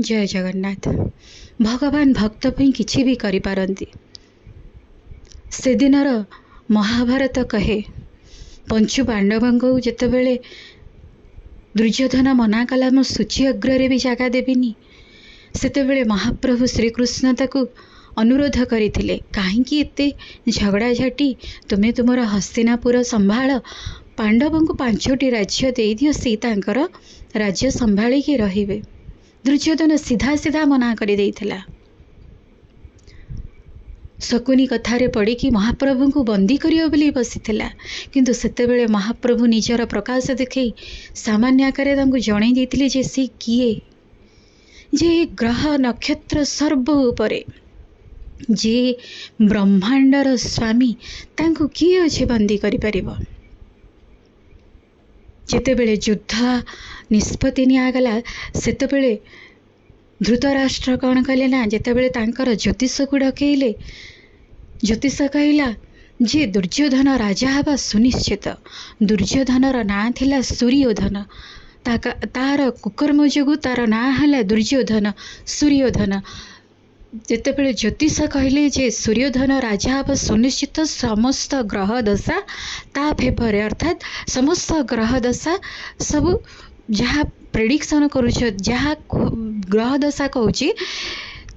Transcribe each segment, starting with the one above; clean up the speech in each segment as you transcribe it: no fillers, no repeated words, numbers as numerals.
जय जगन्नाथ। भगवान भक्त पई किछि भी करि पारंती। से दिनर महाभारत कहे पंचु पांडवଙ୍କୁ ଯେତେବେଳେ दुर्योधन मना कला मो सूची अग्र भी जगह देविनी सेतेबेले महाप्रभु श्रीकृष्ण ताकू अनुरोध करथिले काहेकि एते झगड़ा झाटी तुमे तुमर हस्तिनापुर संभाळ पांडवଙ୍କୁ 5टी राज्य दे दियो से तांकर राज्य संभाली के रहिबे। दुर्योधन सीधा सीधा मना कर देइथिला। शकुनी कथारे पड़ी कि महाप्रभु को बंदी करियो बोली बसीथिला, किंतु सेतेबेले महाप्रभु निजर प्रकाश देखई सामान्य आकारे तांको जणाई देइथिले जे से किए, जे ग्रह नक्षत्र सर्व उपरे जे ब्रह्मांडर स्वामी तांको किए अछि बंदी करि परिबो। जेतेबेले युद्ध निष्पत्ति नियागला सेतेबेले धृतराष्ट्र कौन कले ना जेतेबेले तांकर ज्योतिष को डकैले, ज्योतिष कहला जे दुर्योधन राजा हवा सुनिश्चित। दुर्योधनर नाँ थिला सूर्योधन, तार कुकर्म जोगु तार नाँ हला दुर्योधन सूर्योधन। जेतेबेले ज्योतिष कहले जे सूर्योधन राजा हवा सुनिश्चित, समस्त ग्रह दशा ता फेवर अर्थात समस्त ग्रह दशा सब जहाँ प्रेडिक्शन करुछ जहाँ ग्रह दशा कहूँ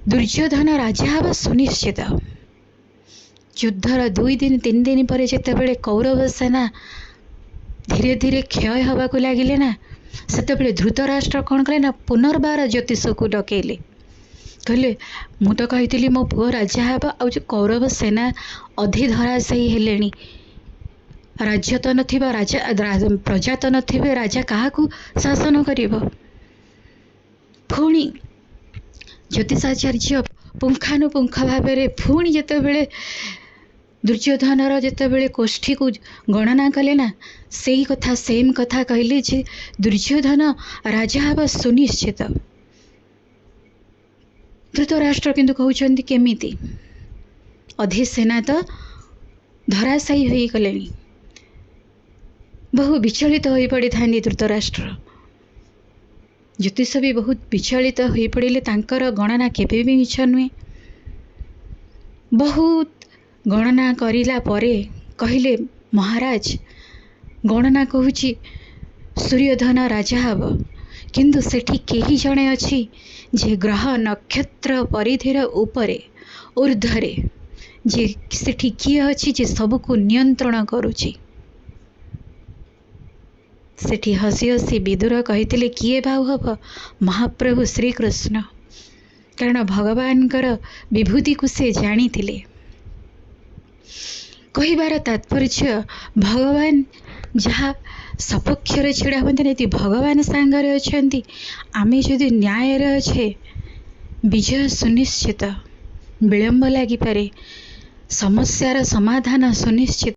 दुर्योधन राजा हवा सुनिश्चित। युद्धर 2 दिन 3 दिन पर जेतेबेले कौरव सेना धीरे धीरे क्षय हवा को लगिले ना सेतेबेले धृतराष्ट्र कौन कले ना पुनर्बार ज्योतिष को डकैले, कहले मु तो कही मो पुओ राजा हवा आ कौरव सेना अधी धराशायी हेलेनी, राज्य तो नथिबा राजा प्रजा तो नथिबे राजा काहाकू शासन करिबो। पुणी ज्योतिषाचार्य पुंखानुपुंख भाव में पुणी जेतेबेले दुर्योधनर जेतेबेले कोष्ठी को गणना कले ना सेही कथा सेम कथा कहले जे दुर्योधन राजा हवा सुनिश्चित। धृतराष्ट्र किंतु कहउछन्ति केमिति अधे सेना तो धराशायी होई गलेनी। बहु विचलित होई पड़ी थांदी धृतराष्ट्र। ज्योतिष भी बहुत विचलित होई पड़िले, तांकर गणना केबे भी मिछ नुहे। बहुत गणना करिला परे कहिले महाराज गणना कहूची सूर्योधन राजा हब, किंतु सेठी केही जणे अछि जे ग्रह नक्षत्र परिधिर उपरे ऊर्ध्वरे जे सेठी किए अछि जे सबको नियंत्रण करुची। सेठी हसी हसी विदुर कहिथिले किए भाव हब महाप्रभु श्रीकृष्ण, कारण भगवानकर विभूति को से जानी थिले। कहिबार तात्पर्य भगवान जहाँ सपक्षर छिड़ा होती भगवान सांगरे अछंती, आमे जदि न्याय रे अच्छे विजय सुनिश्चित। विलंब लगी पारे, समस्यार समाधान सुनिश्चित।